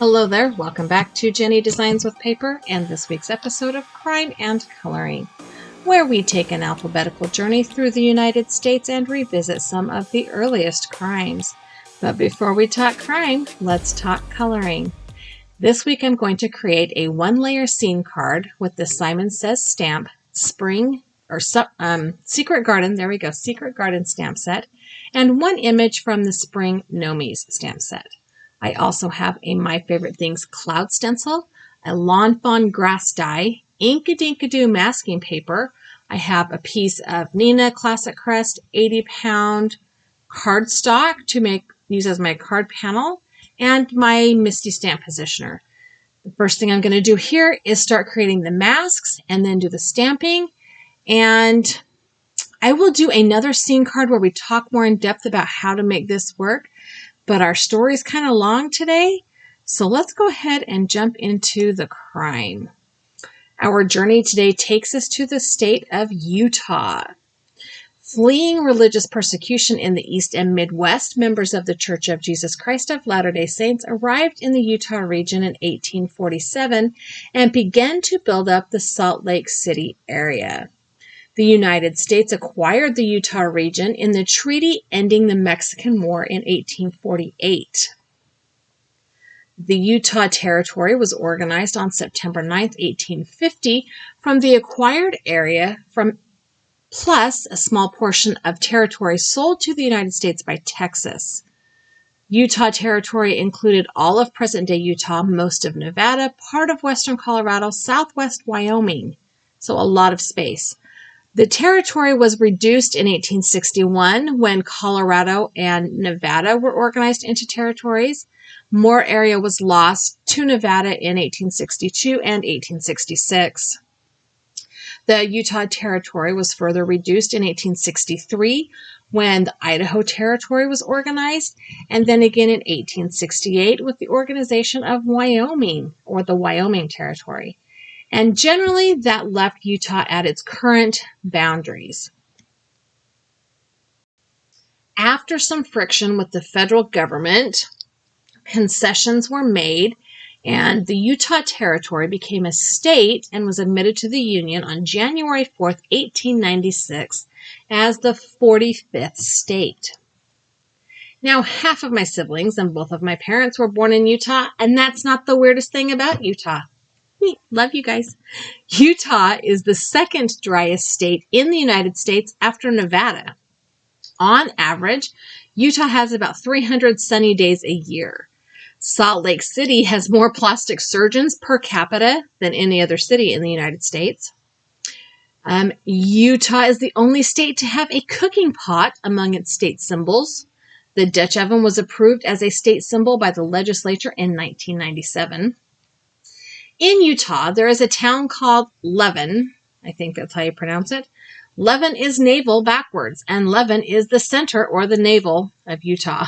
Hello there, welcome back to Jennie Designs with Paper and this week's episode of Crime and Coloring, where we take an alphabetical journey through the United States and revisit some of the earliest crimes. But before we talk crime, let's talk coloring. This week I'm going to create a one-layer scene card with the Simon Says stamp, Secret Garden, Secret Garden stamp set, and one image from the Spring Nomies stamp set. I also have a My Favorite Things cloud stencil, a Lawn Fawn grass die, Ink-a-Dink-a-Doo masking paper. I have a piece of Nina Classic Crest 80-pound cardstock to use as my card panel, and my Misty stamp positioner. The first thing I'm going to do here is start creating the masks and then do the stamping. And I will do another scene card where we talk more in depth about how to make this work. But our story is kind of long today, so let's go ahead and jump into the crime. Our journey today takes us to the state of Utah. Fleeing religious persecution in the East and Midwest, members of the Church of Jesus Christ of Latter-day Saints arrived in the Utah region in 1847 and began to build up the Salt Lake City area. The United States acquired the Utah region in the treaty ending the Mexican War in 1848. The Utah Territory was organized on September 9, 1850, from the acquired area plus a small portion of territory sold to the United States by Texas. Utah Territory included all of present-day Utah, most of Nevada, part of western Colorado, southwest Wyoming, so a lot of space. The territory was reduced in 1861 when Colorado and Nevada were organized into territories. More area was lost to Nevada in 1862 and 1866. The Utah Territory was further reduced in 1863 when the Idaho Territory was organized, and then again in 1868 with the organization of Wyoming, or the Wyoming Territory. And generally, that left Utah at its current boundaries. After some friction with the federal government, concessions were made, and the Utah Territory became a state and was admitted to the Union on January 4, 1896, as the 45th state. Now, half of my siblings and both of my parents were born in Utah, and that's not the weirdest thing about Utah. Love you guys. Utah is the second driest state in the United States after Nevada. On average, Utah has about 300 sunny days a year. Salt Lake City has more plastic surgeons per capita than any other city in the United States. Utah is the only state to have a cooking pot among its state symbols. The Dutch oven was approved as a state symbol by the legislature in 1997. In Utah, there is a town called Levin. I think that's how you pronounce it. Levin is navel backwards, and Levin is the center or the navel of Utah.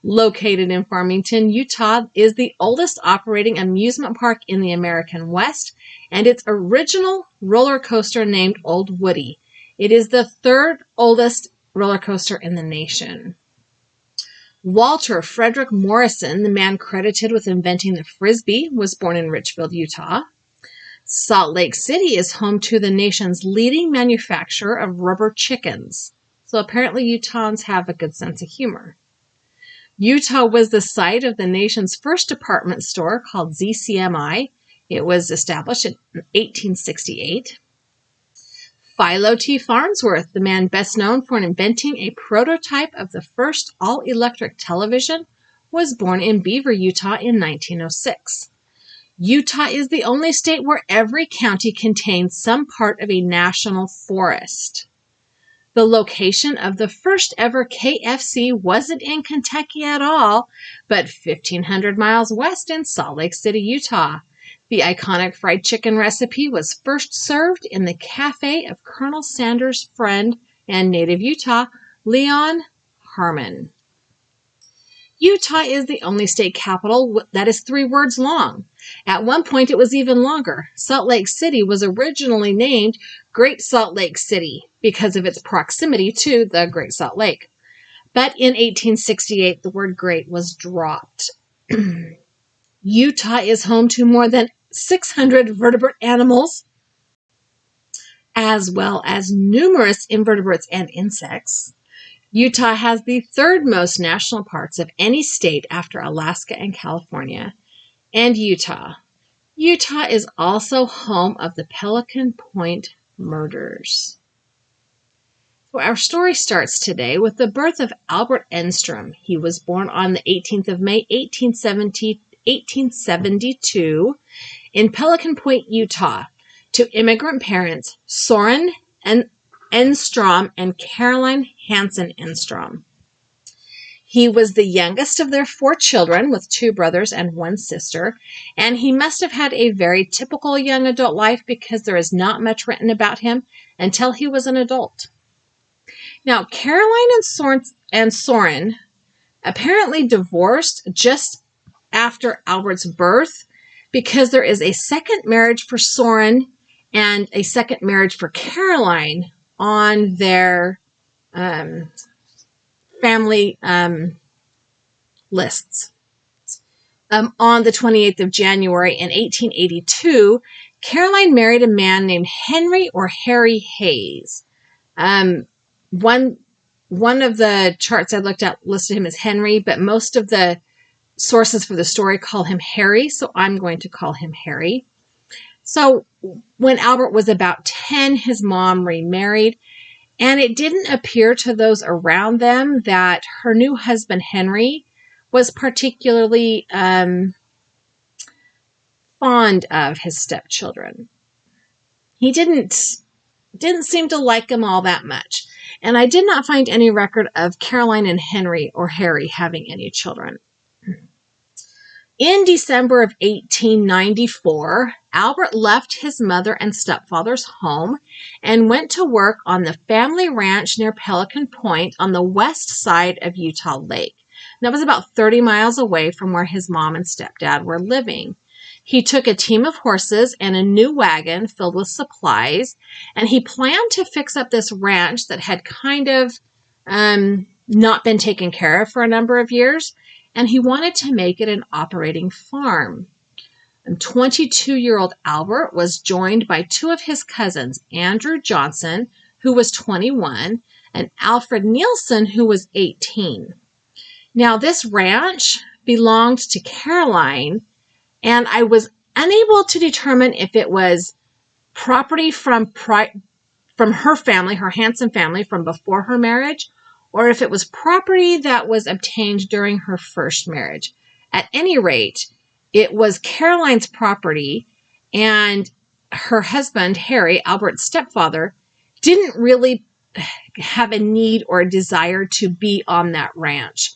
Located in Farmington, Utah is the oldest operating amusement park in the American West, and its original roller coaster named Old Woody. It is the third oldest roller coaster in the nation. Walter Frederick Morrison, the man credited with inventing the Frisbee, was born in Richfield, Utah. Salt Lake City is home to the nation's leading manufacturer of rubber chickens. So apparently Utahns have a good sense of humor. Utah was the site of the nation's first department store called ZCMI. It was established in 1868. Philo T. Farnsworth, the man best known for inventing a prototype of the first all-electric television, was born in Beaver, Utah in 1906. Utah is the only state where every county contains some part of a national forest. The location of the first ever KFC wasn't in Kentucky at all, but 1,500 miles west in Salt Lake City, Utah. The iconic fried chicken recipe was first served in the cafe of Colonel Sanders' friend and native Utah, Leon Harmon. Utah is the only state capital that is 3 words long. At one point, it was even longer. Salt Lake City was originally named Great Salt Lake City because of its proximity to the Great Salt Lake. But in 1868, the word great was dropped. Utah is home to more than 600 vertebrate animals, as well as numerous invertebrates and insects. Utah has the third most national parks of any state after Alaska and California. And Utah is also home of the Pelican Point murders. So our story starts today with the birth of Albert Enstrom. He was born on the 18th of May, 1872 in Pelican Point, Utah, to immigrant parents Soren Enstrom and Caroline Hansen Enstrom. He was the youngest of their 4 children with 2 brothers and 1 sister, and he must have had a very typical young adult life because there is not much written about him until he was an adult. Now, Caroline and Soren apparently divorced just after Albert's birth because there is a second marriage for Soren and a second marriage for Caroline on their family lists. On the 28th of January in 1882, Caroline married a man named Henry or Harry Hayes. One of the charts I looked at listed him as Henry, but most of the sources for the story call him Harry, so I'm going to call him Harry. So when Albert was about 10, his mom remarried, and it didn't appear to those around them that her new husband, Henry, was particularly fond of his stepchildren. He didn't seem to like them all that much. And I did not find any record of Caroline and Henry or Harry having any children. In December of 1894, Albert left his mother and stepfather's home and went to work on the family ranch near Pelican Point on the west side of Utah Lake. That was about 30 miles away from where his mom and stepdad were living. He took a team of horses and a new wagon filled with supplies, and he planned to fix up this ranch that had kind of not been taken care of for a number of years, and he wanted to make it an operating farm. 22-year-old Albert was joined by 2 of his cousins, Andrew Johnson, who was 21, and Alfred Nielsen, who was 18. Now, this ranch belonged to Caroline, and I was unable to determine if it was property from her family, her Hansen family, from before her marriage, or if it was property that was obtained during her first marriage. At any rate, it was Caroline's property, and her husband, Harry, Albert's stepfather, didn't really have a need or a desire to be on that ranch.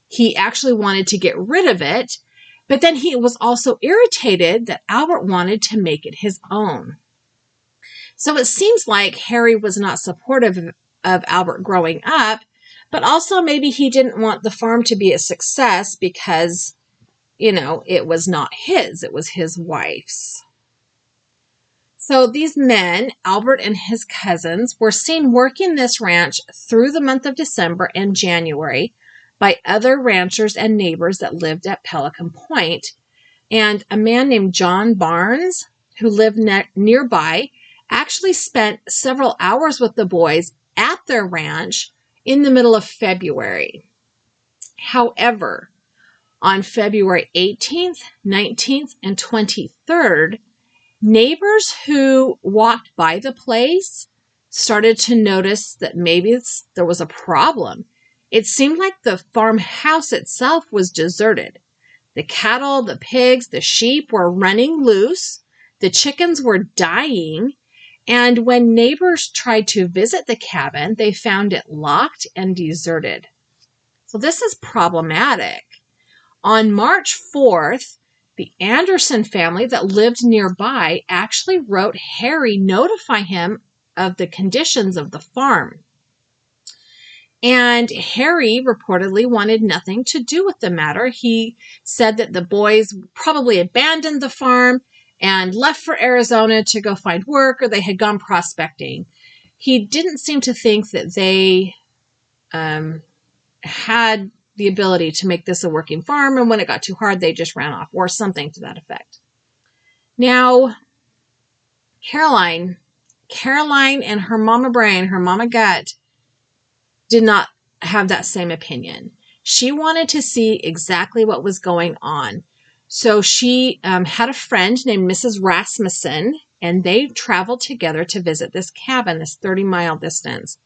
He actually wanted to get rid of it, but then he was also irritated that Albert wanted to make it his own. So it seems like Harry was not supportive of Albert growing up, but also maybe he didn't want the farm to be a success because, it was not his, it was his wife's. So these men, Albert and his cousins, were seen working this ranch through the month of December and January by other ranchers and neighbors that lived at Pelican Point. And a man named John Barnes, who lived nearby, actually spent several hours with the boys at their ranch in the middle of February. However, on February 18th, 19th, and 23rd, neighbors who walked by the place started to notice that maybe there was a problem. It seemed like the farmhouse itself was deserted. The cattle, the pigs, the sheep were running loose. The chickens were dying. And when neighbors tried to visit the cabin, they found it locked and deserted. So this is problematic. On March 4th, the Anderson family that lived nearby actually wrote Harry notify him of the conditions of the farm. And Harry reportedly wanted nothing to do with the matter. He said that the boys probably abandoned the farm and left for Arizona to go find work, or they had gone prospecting. He didn't seem to think that they had the ability to make this a working farm, and when it got too hard, they just ran off, or something to that effect. Now, Caroline and her mama brain, her mama gut, did not have that same opinion. She wanted to see exactly what was going on. So she had a friend named Mrs. Rasmussen, and they traveled together to visit this cabin, this 30-mile distance.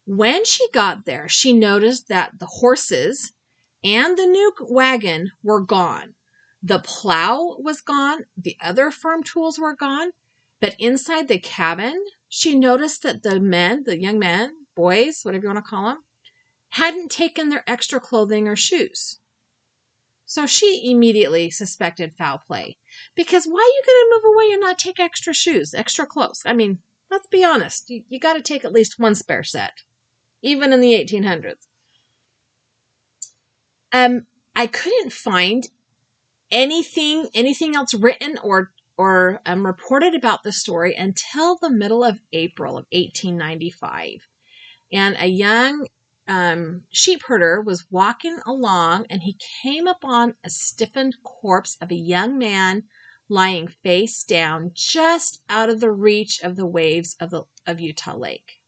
When she got there, she noticed that the horses and the new wagon were gone. The plow was gone. The other farm tools were gone. But inside the cabin, she noticed that the young men, boys, whatever you want to call them, hadn't taken their extra clothing or shoes. So she immediately suspected foul play. Because why are you going to move away and not take extra shoes, extra clothes? I mean, let's be honest. You got to take at least one spare set, even in the 1800s. I couldn't find anything else written or reported about the story until the middle of April of 1895. And a young sheep herder was walking along, and he came upon a stiffened corpse of a young man lying face down just out of the reach of the waves of Utah Lake.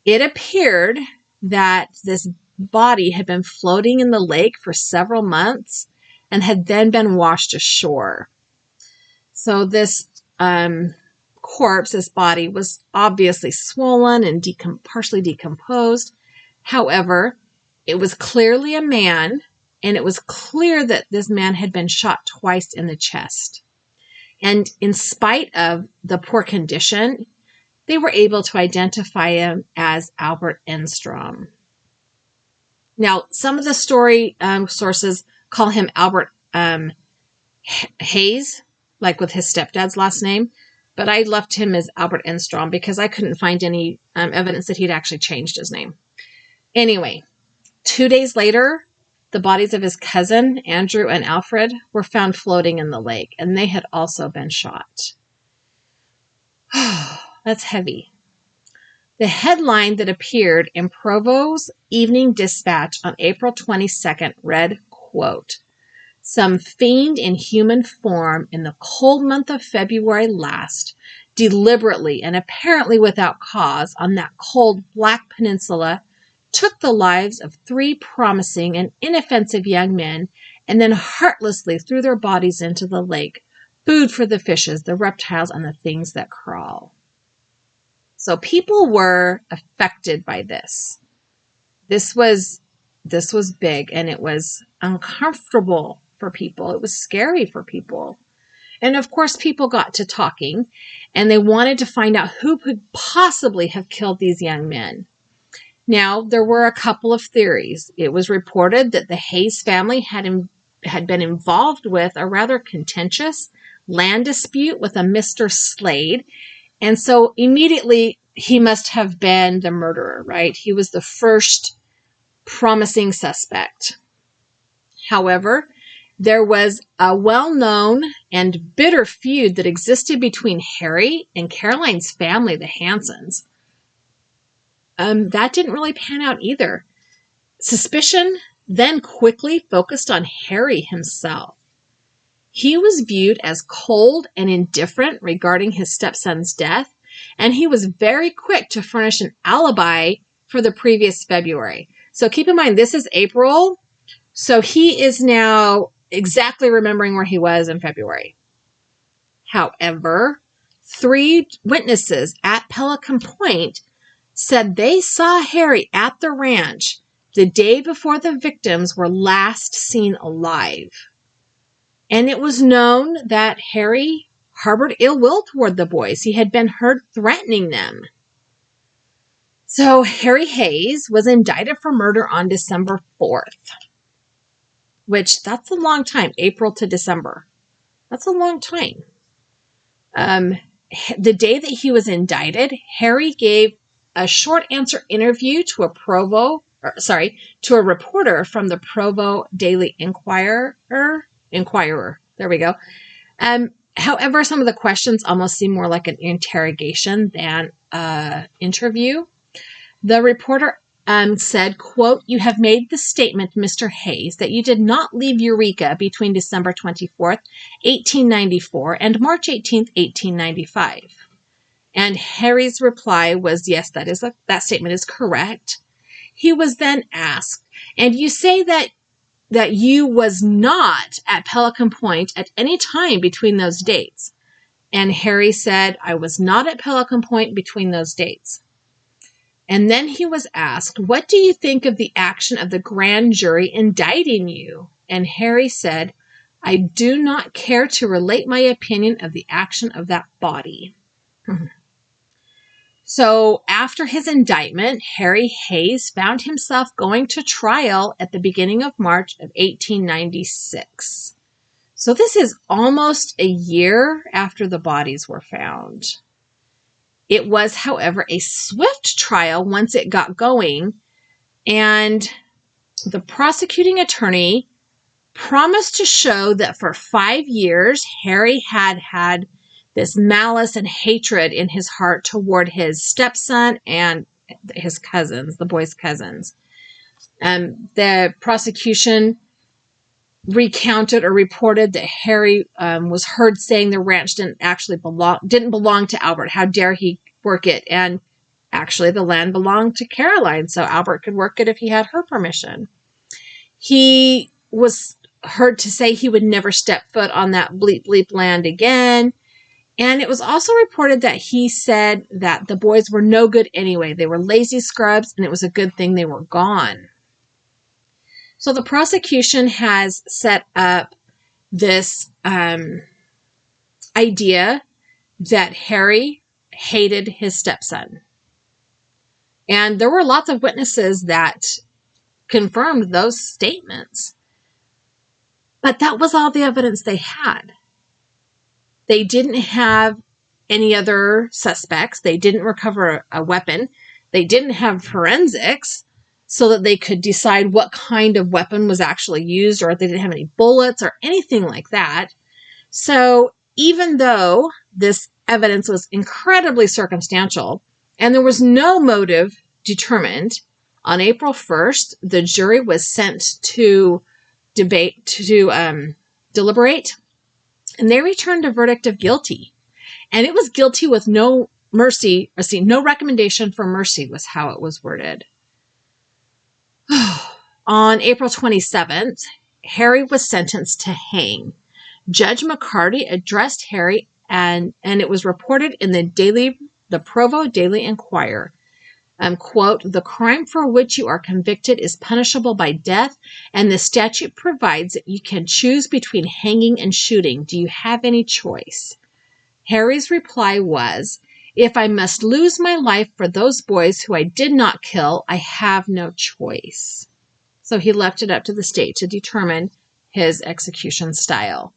It appeared that this body had been floating in the lake for several months and had then been washed ashore. So this corpse, this body, was obviously swollen and partially decomposed. However, it was clearly a man, and it was clear that this man had been shot twice in the chest. And in spite of the poor condition, they were able to identify him as Albert Enstrom. Now, some of the story sources call him Albert Hayes, like with his stepdad's last name, but I left him as Albert Enstrom because I couldn't find any evidence that he'd actually changed his name. Anyway, 2 days later, the bodies of his cousin, Andrew and Alfred, were found floating in the lake, and they had also been shot. That's heavy. The headline that appeared in Provo's Evening Dispatch on April 22nd read, quote, "Some fiend in human form in the cold month of February last, deliberately and apparently without cause on that cold black peninsula, took the lives of 3 promising and inoffensive young men, and then heartlessly threw their bodies into the lake, food for the fishes, the reptiles, and the things that crawl." So people were affected by this. This was big, and it was uncomfortable for people. It was scary for people. And of course, people got to talking, and they wanted to find out who could possibly have killed these young men. Now, there were a couple of theories. It was reported that the Hayes family had been involved with a rather contentious land dispute with a Mr. Slade, and so immediately he must have been the murderer, right? He was the first promising suspect. However, there was a well-known and bitter feud that existed between Harry and Caroline's family, the Hansons. That didn't really pan out either. Suspicion then quickly focused on Harry himself. He was viewed as cold and indifferent regarding his stepson's death, and he was very quick to furnish an alibi for the previous February. So keep in mind, this is April, so he is now exactly remembering where he was in February. However, 3 witnesses at Pelican Point said they saw Harry at the ranch the day before the victims were last seen alive. And it was known that Harry harbored ill will toward the boys. He had been heard threatening them. So Harry Hayes was indicted for murder on December 4th, which that's a long time, April to December. That's a long time. The day that he was indicted, Harry gave a short answer interview to a reporter from the Provo Daily Inquirer. There we go. However, some of the questions almost seem more like an interrogation than an interview. The reporter said, quote, "You have made the statement, Mr. Hayes, that you did not leave Eureka between December 24th, 1894 and March 18th, 1895. And Harry's reply was, yes, that statement is correct. He was then asked, and you say that you was not at Pelican Point at any time between those dates. And Harry said, I was not at Pelican Point between those dates. And then he was asked, what do you think of the action of the grand jury indicting you? And Harry said, I do not care to relate my opinion of the action of that body. So after his indictment, Harry Hayes found himself going to trial at the beginning of March of 1896. So this is almost a year after the bodies were found. It was, however, a swift trial once it got going, and the prosecuting attorney promised to show that for 5 years, Harry had this malice and hatred in his heart toward his stepson and his cousins, the boys' cousins. The prosecution recounted or reported that Harry was heard saying the ranch didn't belong to Albert. How dare he work it? And actually, the land belonged to Caroline, so Albert could work it if he had her permission. He was heard to say he would never step foot on that bleep bleep land again. And it was also reported that he said that the boys were no good anyway. They were lazy scrubs, and it was a good thing they were gone. So the prosecution has set up this idea that Harry hated his stepson. And there were lots of witnesses that confirmed those statements. But that was all the evidence they had. They didn't have any other suspects. They didn't recover a weapon. They didn't have forensics so that they could decide what kind of weapon was actually used, or if they didn't have any bullets or anything like that. So even though this evidence was incredibly circumstantial and there was no motive determined, on April 1st, the jury was sent to deliberate, and they returned a verdict of guilty. And it was guilty with no mercy, no recommendation for mercy was how it was worded. On April 27th, Harry was sentenced to hang. Judge McCarty addressed Harry, and it was reported in the Provo Daily Enquirer. Quote, "The crime for which you are convicted is punishable by death, and the statute provides that you can choose between hanging and shooting. Do you have any choice?" Harry's reply was, "If I must lose my life for those boys who I did not kill, I have no choice." So he left it up to the state to determine his execution style.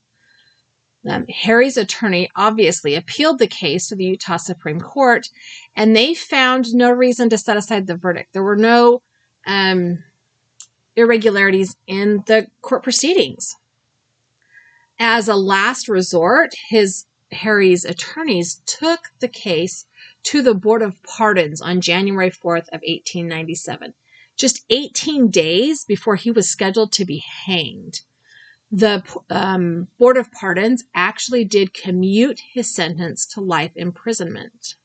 Harry's attorney obviously appealed the case to the Utah Supreme Court, and they found no reason to set aside the verdict. There were no irregularities in the court proceedings. As a last resort, Harry's attorneys took the case to the Board of Pardons on January 4th of 1897, just 18 days before he was scheduled to be hanged. The Board of Pardons actually did commute his sentence to life imprisonment.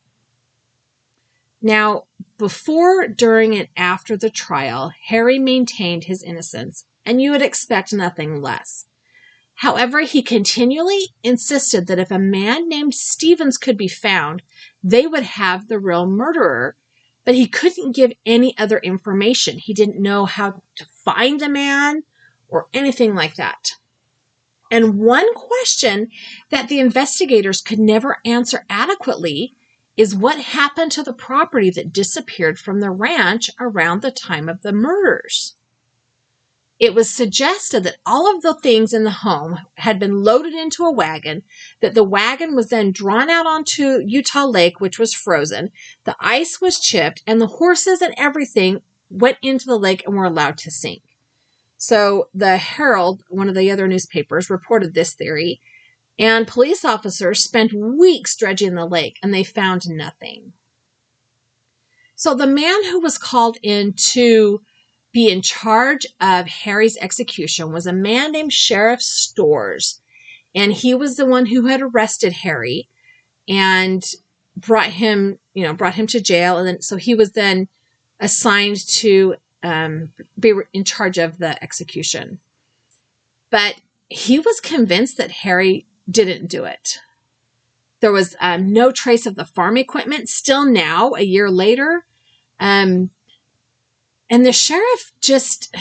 Now, before, during, and after the trial, Harry maintained his innocence, and you would expect nothing less. However, he continually insisted that if a man named Stevens could be found, they would have the real murderer, but he couldn't give any other information. He didn't know how to find the man or anything like that. And one question that the investigators could never answer adequately is what happened to the property that disappeared from the ranch around the time of the murders. It was suggested that all of the things in the home had been loaded into a wagon, that the wagon was then drawn out onto Utah Lake, which was frozen, the ice was chipped, and the horses and everything went into the lake and were allowed to sink. So the Herald, one of the other newspapers, reported this theory, and police officers spent weeks dredging the lake, and they found nothing. So the man who was called in to be in charge of Harry's execution was a man named Sheriff Storrs. And he was the one who had arrested Harry and brought him to jail. And then, so he was then assigned to be in charge of the execution. But he was convinced that Harry didn't do it. There was no trace of the farm equipment still now, a year later. And the sheriff just,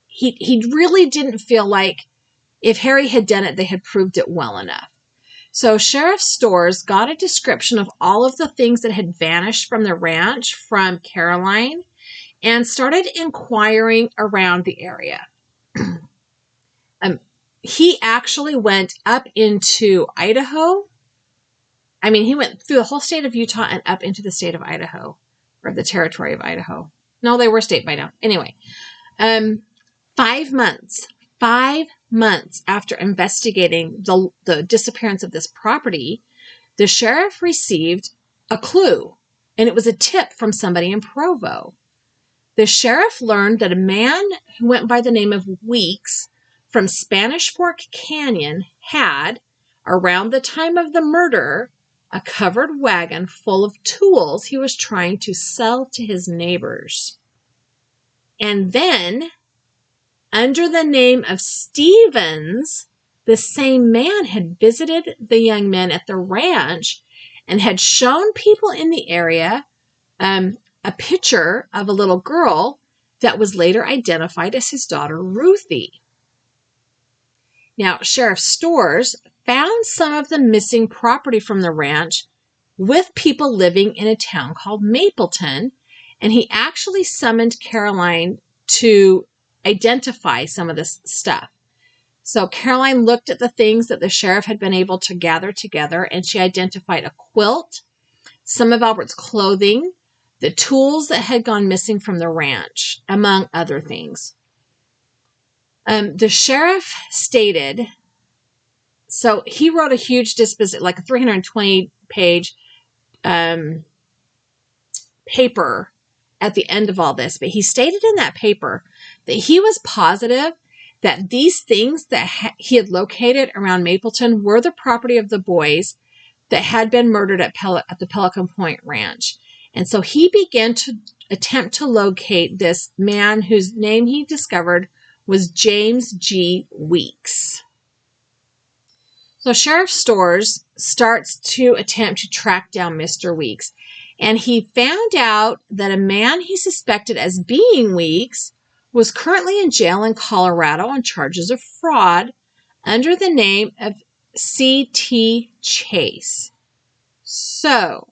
he really didn't feel like if Harry had done it, they had proved it well enough. So Sheriff Storrs got a description of all of the things that had vanished from the ranch from Caroline and started inquiring around the area. He actually went up into Idaho. I mean, he went through the whole state of Utah and up into the state of Idaho, or the territory of Idaho. No, they were state by now. Anyway, 5 months after investigating the disappearance of this property, the sheriff received a clue, and it was a tip from somebody in Provo. The sheriff learned that a man who went by the name of Weeks from Spanish Fork Canyon had, around the time of the murder, a covered wagon full of tools he was trying to sell to his neighbors. And then, under the name of Stevens, the same man had visited the young men at the ranch and had shown people in the area a picture of a little girl that was later identified as his daughter, Ruthie. Now, Sheriff Storrs found some of the missing property from the ranch with people living in a town called Mapleton, and he actually summoned Caroline to identify some of this stuff. So Caroline looked at the things that the sheriff had been able to gather together, and she identified a quilt, some of Albert's clothing, the tools that had gone missing from the ranch, among other things. The sheriff stated, so he wrote a huge disposition, like a 320-page paper at the end of all this, but he stated in that paper that he was positive that these things that he had located around Mapleton were the property of the boys that had been murdered at the Pelican Point Ranch. And so he began to attempt to locate this man whose name he discovered was James G. Weeks. So Sheriff Storrs starts to attempt to track down Mr. Weeks, and he found out that a man he suspected as being Weeks was currently in jail in Colorado on charges of fraud under the name of C.T. Chase. So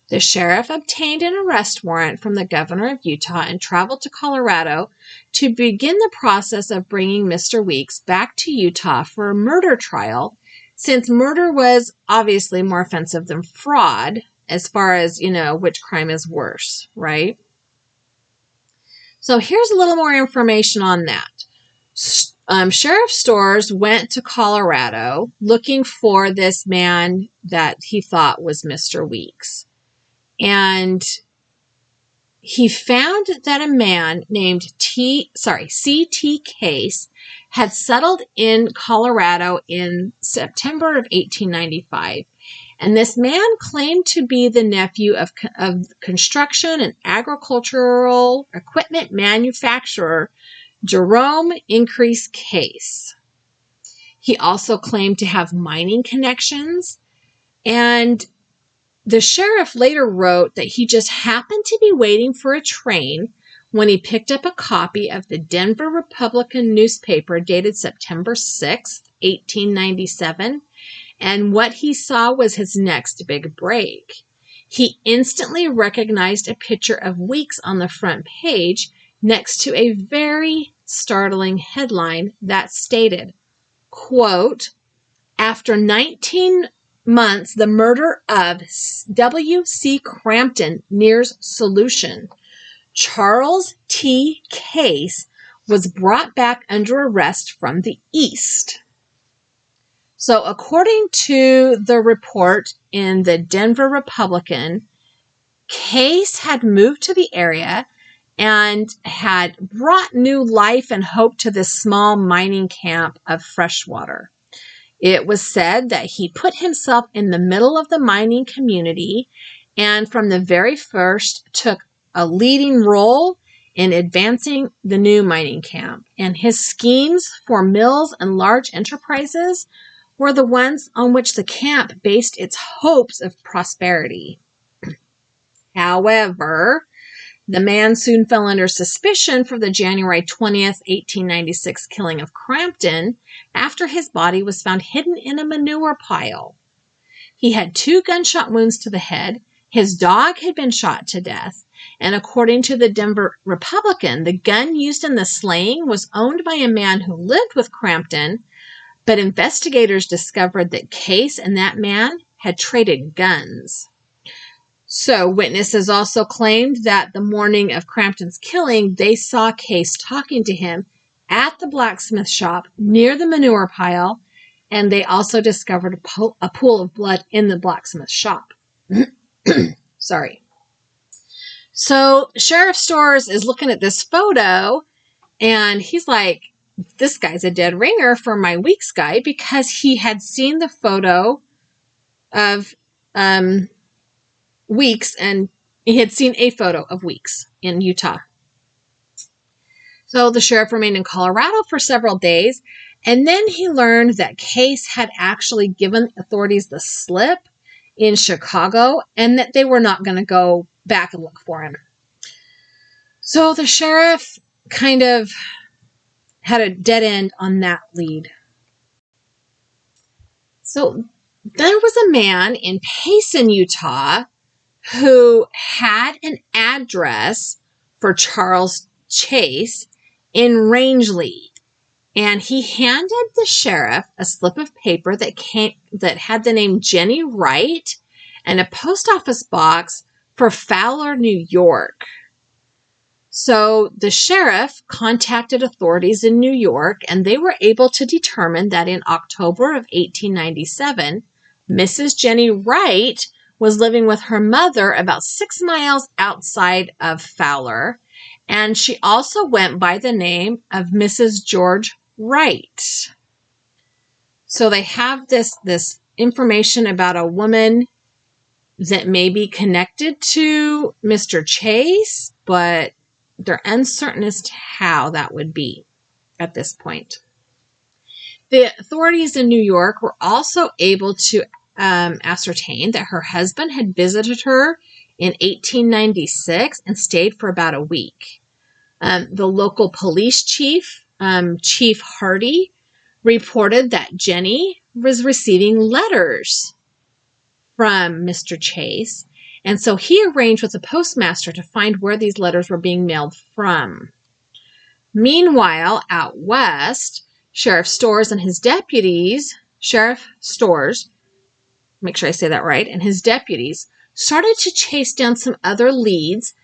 the sheriff obtained an arrest warrant from the governor of Utah and traveled to Colorado to begin the process of bringing Mr. Weeks back to Utah for a murder trial, since murder was obviously more offensive than fraud as far as, which crime is worse, right? So here's a little more information on that. Sheriff Storrs went to Colorado looking for this man that he thought was Mr. Weeks. And he found that a man named C.T. Case had settled in Colorado in September of 1895. And this man claimed to be the nephew of construction and agricultural equipment manufacturer Jerome Increase Case. He also claimed to have mining connections, and the sheriff later wrote that he just happened to be waiting for a train when he picked up a copy of the Denver Republican newspaper dated September 6th, 1897, and what he saw was his next big break. He instantly recognized a picture of Weeks on the front page next to a very startling headline that stated, quote, "After 19 months, the murder of W.C. Crampton nears solution. Charles T. Case was brought back under arrest from the East." So according to the report in the Denver Republican, Case had moved to the area and had brought new life and hope to this small mining camp of freshwater. It was said that he put himself in the middle of the mining community and from the very first took a leading role in advancing the new mining camp. And his schemes for mills and large enterprises were the ones on which the camp based its hopes of prosperity. However, the man soon fell under suspicion for the January 20th, 1896 killing of Crampton after his body was found hidden in a manure pile. He had 2 gunshot wounds to the head. His dog had been shot to death. And according to the Denver Republican, the gun used in the slaying was owned by a man who lived with Crampton, but investigators discovered that Case and that man had traded guns. So witnesses also claimed that the morning of Crampton's killing, they saw Case talking to him at the blacksmith shop near the manure pile, and they also discovered a pool of blood in the blacksmith shop. Sorry. So Sheriff Storrs is looking at this photo, and he's like, this guy's a dead ringer for my Weeks guy, because he had seen the photo of Weeks, and he had seen a photo of Weeks in Utah. So the sheriff remained in Colorado for several days, and then he learned that Case had actually given authorities the slip in Chicago and that they were not going to go back and look for him. So the sheriff kind of had a dead end on that lead. So there was a man in Payson, Utah, who had an address for Charles Chase in Rangeley. And he handed the sheriff a slip of paper that had the name Jennie Wright and a post office box for Fowler, New York. So the sheriff contacted authorities in New York, and they were able to determine that in October of 1897, Mrs. Jennie Wright was living with her mother about 6 miles outside of Fowler, and she also went by the name of Mrs. George Wright. So they have this information about a woman that may be connected to Mr. Chase, but they're uncertain as to how that would be at this point. The authorities in New York were also able to ascertain that her husband had visited her in 1896 and stayed for about a week. The local police chief, Chief Hardy, reported that Jennie was receiving letters from Mr. Chase, and so he arranged with the postmaster to find where these letters were being mailed from. Meanwhile, out west, Sheriff Storrs and his deputies, Sheriff Storrs, make sure I say that right, and his deputies started to chase down some other leads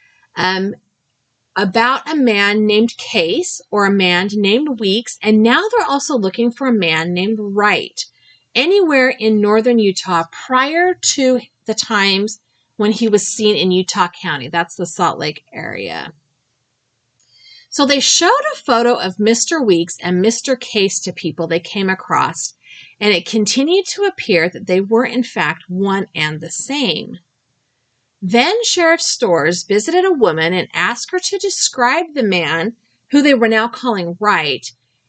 about a man named Case or a man named Weeks, and now they're also looking for a man named Wright anywhere in northern Utah prior to the times when he was seen in Utah County. That's the Salt Lake area. So they showed a photo of Mr. Weeks and Mr. Case to people they came across, and it continued to appear that they were in fact one and the same. Then Sheriff Storrs visited a woman and asked her to describe the man who they were now calling Wright,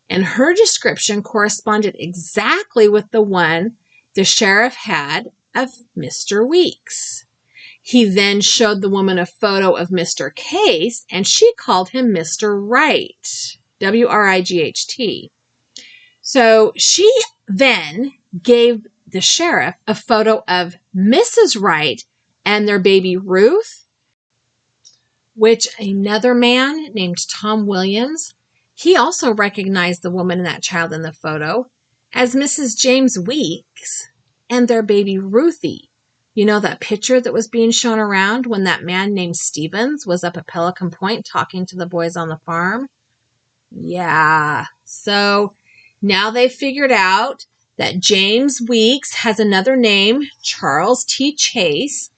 and her description corresponded exactly with the one the sheriff had of Mr. Weeks. He then showed the woman a photo of Mr. Case, and she called him Mr. Wright, W-R-I-G-H-T. So she then gave the sheriff a photo of Mrs. Wright and their baby Ruth, which another man named Tom Williams, he also recognized the woman and that child in the photo as Mrs. James Weeks and their baby Ruthie. You know that picture that was being shown around when that man named Stevens was up at Pelican Point talking to the boys on the farm? Yeah. So now they figured out that James Weeks has another name, Charles T. Chase,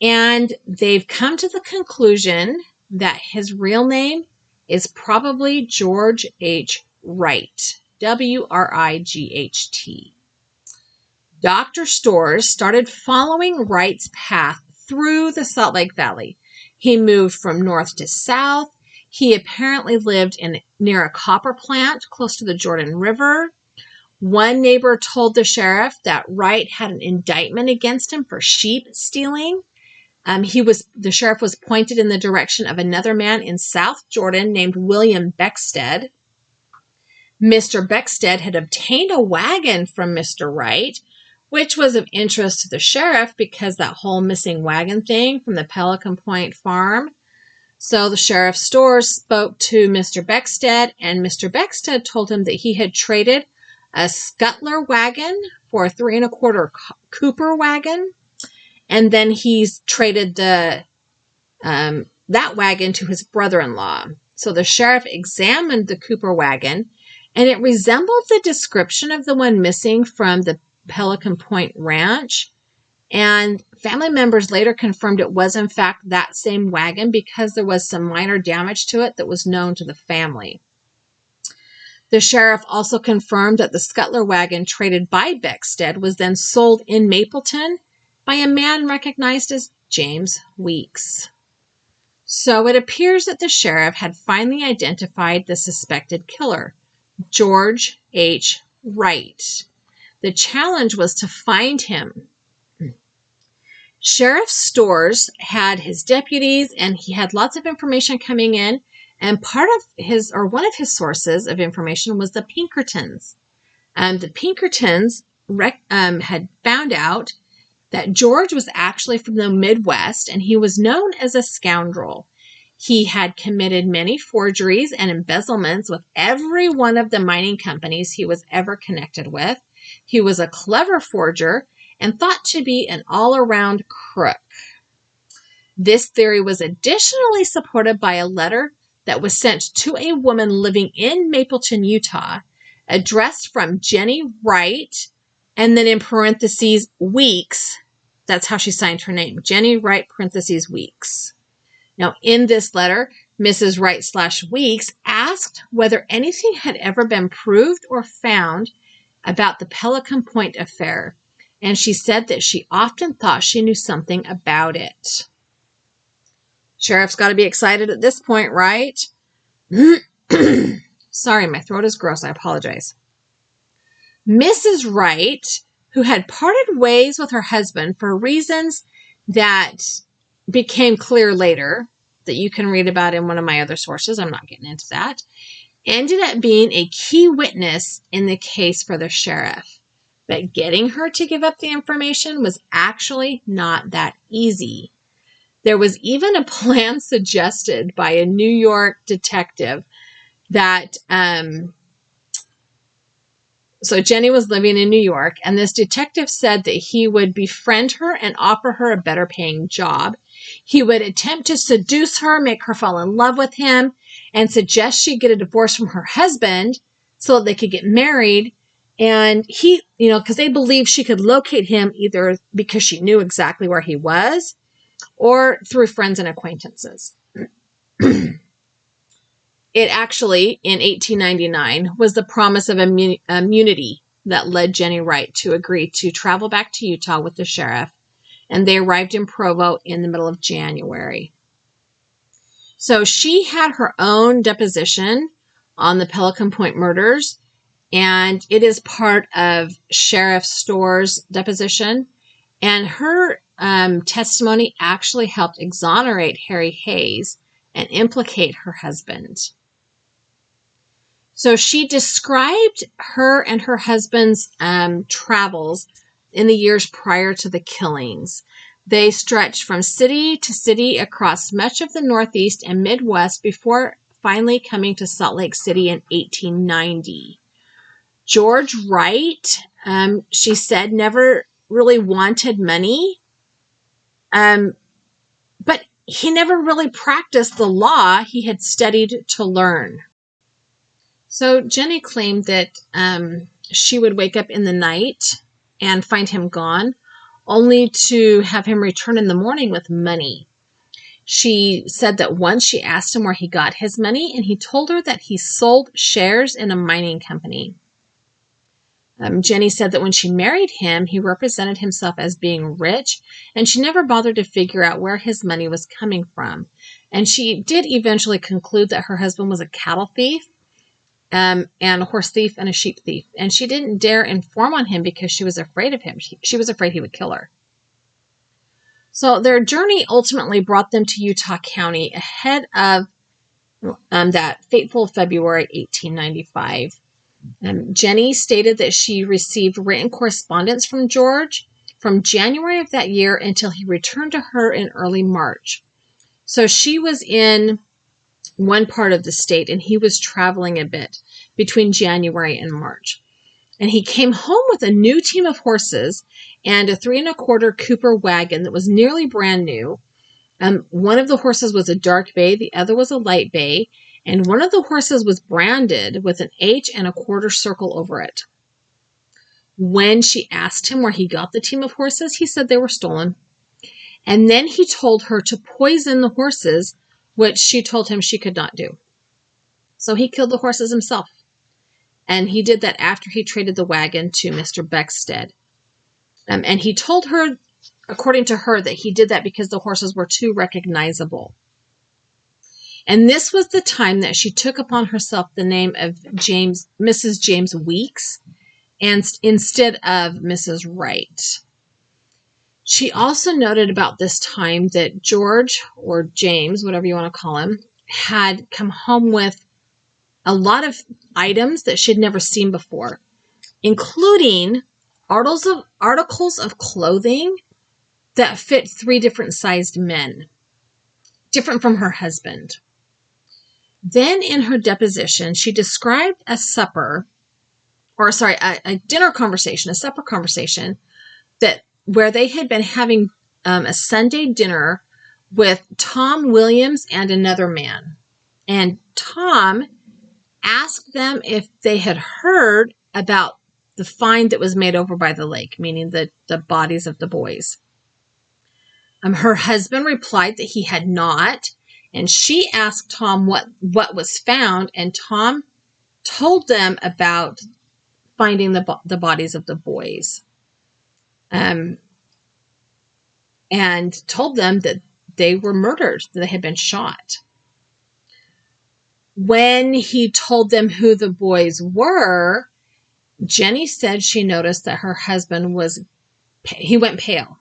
And they've come to the conclusion that his real name is probably George H. Wright, W-R-I-G-H-T. Dr. Storrs started following Wright's path through the Salt Lake Valley. He moved from north to south. He apparently lived near a copper plant close to the Jordan River. One neighbor told the sheriff that Wright had an indictment against him for sheep stealing. The sheriff was pointed in the direction of another man in South Jordan named William Beckstead. Mr. Beckstead had obtained a wagon from Mr. Wright, which was of interest to the sheriff because that whole missing wagon thing from the Pelican Point farm. So the sheriff Storrs spoke to Mr. Beckstead, and Mr. Beckstead told him that he had traded a Scuttler wagon for a 3 1/4 Cooper wagon. And then he's traded that wagon to his brother-in-law. So the sheriff examined the Cooper wagon, and it resembled the description of the one missing from the Pelican Point Ranch. And family members later confirmed it was, in fact, that same wagon because there was some minor damage to it that was known to the family. The sheriff also confirmed that the Scuttler wagon traded by Beckstead was then sold in Mapleton by a man recognized as James Weeks. So it appears that the sheriff had finally identified the suspected killer, George H. Wright. The challenge was to find him. Sheriff Storrs had his deputies, and he had lots of information coming in, and one of his sources of information was the Pinkertons. The Pinkertons had found out that George was actually from the Midwest, and he was known as a scoundrel. He had committed many forgeries and embezzlements with every one of the mining companies he was ever connected with. He was a clever forger and thought to be an all-around crook. This theory was additionally supported by a letter that was sent to a woman living in Mapleton, Utah, addressed from Jennie Wright, and then in parentheses, Weeks. That's how she signed her name, Jennie Wright, parentheses, Weeks. Now, in this letter, Mrs. Wright/Weeks asked whether anything had ever been proved or found about the Pelican Point affair, and she said that she often thought she knew something about it. Sheriff's got to be excited at this point, right? Sorry, my throat is gross. I apologize. Mrs. Wright, who had parted ways with her husband for reasons that became clear later, that you can read about in one of my other sources, I'm not getting into that, ended up being a key witness in the case for the sheriff. But getting her to give up the information was actually not that easy. There was even a plan suggested by a New York detective that, so Jennie was living in New York, and this detective said that he would befriend her and offer her a better paying job. He would attempt to seduce her, make her fall in love with him, and suggest she get a divorce from her husband so that they could get married. And he, because they believed she could locate him either because she knew exactly where he was or through friends and acquaintances. It actually, in 1899, was the promise of immunity that led Jennie Wright to agree to travel back to Utah with the sheriff, and they arrived in Provo in the middle of January. So she had her own deposition on the Pelican Point murders, and it is part of Sheriff Storrs' deposition, and her testimony actually helped exonerate Harry Hayes and implicate her husband. So she described her and her husband's travels in the years prior to the killings. They stretched from city to city across much of the Northeast and Midwest before finally coming to Salt Lake City in 1890. George Wright, she said, never really wanted money, but he never really practiced the law he had studied to learn. So Jennie claimed that she would wake up in the night and find him gone, only to have him return in the morning with money. She said that once she asked him where he got his money, and he told her that he sold shares in a mining company. Jennie said that when she married him, he represented himself as being rich, and she never bothered to figure out where his money was coming from. And she did eventually conclude that her husband was a cattle thief, and a horse thief, and a sheep thief. And she didn't dare inform on him because she was afraid of him. She was afraid he would kill her. So their journey ultimately brought them to Utah County ahead of that fateful February 1895. Jennie stated that she received written correspondence from George from January of that year until he returned to her in early March. So she was in one part of the state, and he was traveling a bit between January and March. And he came home with a new team of horses and a 3 1/4 Cooper wagon that was nearly brand new. One of the horses was a dark bay, the other was a light bay, and one of the horses was branded with an H and a quarter circle over it. When she asked him where he got the team of horses, he said they were stolen. And then he told her to poison the horses, which she told him she could not do. So he killed the horses himself. And he did that after he traded the wagon to Mr. Beckstead. And he told her, according to her, that he did that because the horses were too recognizable. And this was the time that she took upon herself the name of Mrs. James Weeks, and instead of Mrs. Wright. She also noted about this time that George, or James, whatever you want to call him, had come home with a lot of items that she'd never seen before, including articles of clothing that fit 3 different sized men, different from her husband. Then in her deposition, she described a dinner conversation, a supper conversation, where they had been having a Sunday dinner with Tom Williams and another man. And Tom asked them if they had heard about the find that was made over by the lake, meaning the bodies of the boys. Her husband replied that he had not, and she asked Tom what was found, and Tom told them about finding the bodies of the boys, and told them that they were murdered, that they had been shot. When he told them who the boys were, Jennie said she noticed that her husband went pale.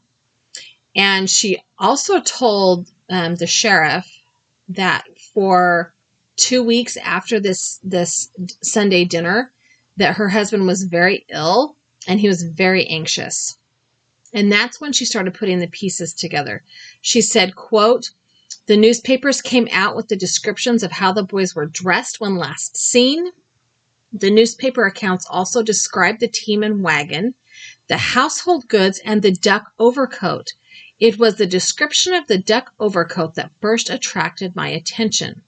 And she also told the sheriff that for 2 weeks after this Sunday dinner, that her husband was very ill and he was very anxious. And that's when she started putting the pieces together. She said, quote, "The newspapers came out with the descriptions of how the boys were dressed when last seen. The newspaper accounts also described the team and wagon, the household goods, and the duck overcoat. It was the description of the duck overcoat that first attracted my attention.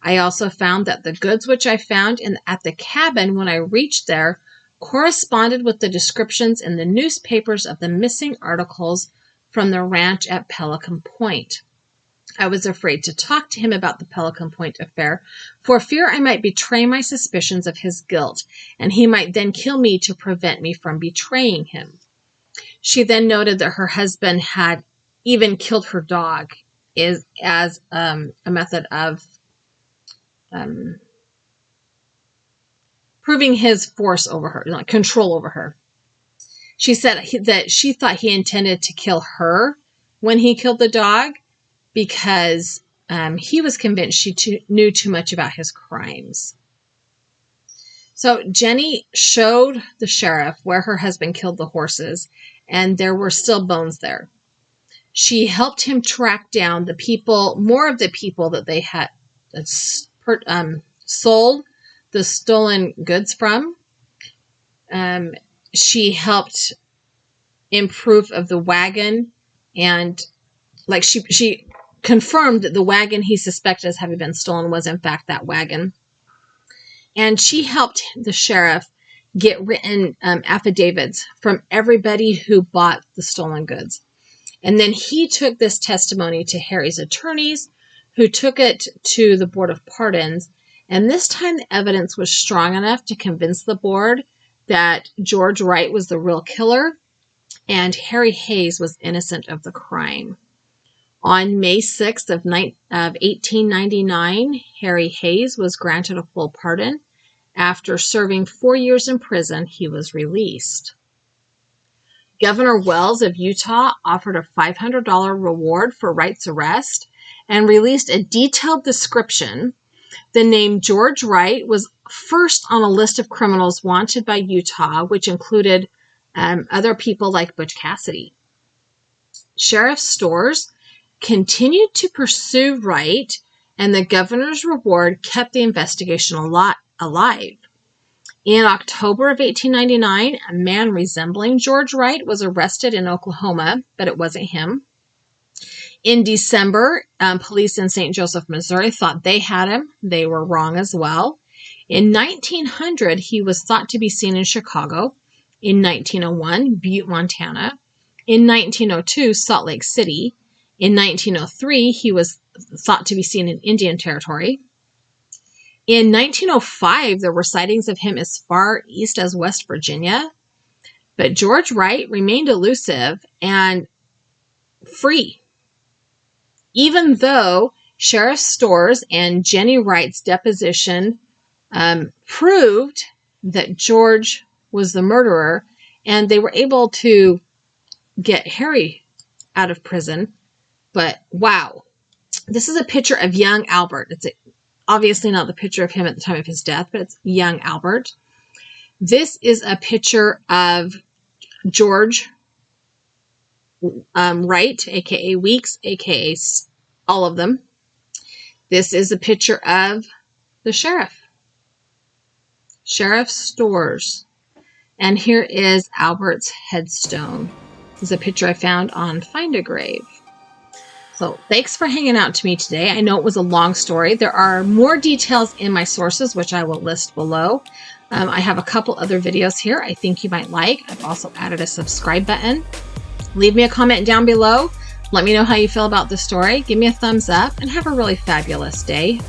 I also found that the goods which I found at the cabin when I reached there corresponded with the descriptions in the newspapers of the missing articles from the ranch at Pelican Point. I was afraid to talk to him about the Pelican Point affair for fear I might betray my suspicions of his guilt, and he might then kill me to prevent me from betraying him." She then noted that her husband had even killed her dog as a method of proving his force over her, like control over her. She said that she thought he intended to kill her when he killed the dog because he was convinced she knew too much about his crimes. So Jennie showed the sheriff where her husband killed the horses, and there were still bones there. She helped him track down more of the people that they had sold the stolen goods from. She helped in proof of the wagon, and she confirmed that the wagon he suspected as having been stolen was in fact that wagon. And she helped the sheriff get written affidavits from everybody who bought the stolen goods. And then he took this testimony to Harry's attorneys, who took it to the Board of Pardons. And this time the evidence was strong enough to convince the board that George Wright was the real killer and Harry Hayes was innocent of the crime. On May 6th of 1899, Harry Hayes was granted a full pardon. After serving 4 years in prison, he was released. Governor Wells of Utah offered a $500 reward for Wright's arrest and released a detailed description. The name George Wright was first on a list of criminals wanted by Utah, which included other people like Butch Cassidy. Sheriff Storrs continued to pursue Wright, and the governor's reward kept the investigation alive. In October of 1899, a man resembling George Wright was arrested in Oklahoma, but it wasn't him. In December, police in St. Joseph, Missouri thought they had him. They were wrong as well. In 1900, he was thought to be seen in Chicago. In 1901, Butte, Montana. In 1902, Salt Lake City. In 1903, he was thought to be seen in Indian Territory. In 1905, there were sightings of him as far east as West Virginia. But George Wright remained elusive and free, even though Sheriff Storrs and Jennie Wright's deposition proved that George was the murderer, and they were able to get Harry out of prison. But wow, this is a picture of young Albert. It's obviously not the picture of him at the time of his death, but it's young Albert. This is a picture of George Wright, aka Weeks, aka all of them. This is a picture of the sheriff, Sheriff Storrs. And here is Albert's headstone. This is a picture I found on Find a Grave. So thanks for hanging out to me today. I know it was a long story. There are more details in my sources, which I will list below. I have a couple other videos here I think you might like. I've also added a subscribe button. Leave me a comment down below. Let me know how you feel about the story. Give me a thumbs up and have a really fabulous day.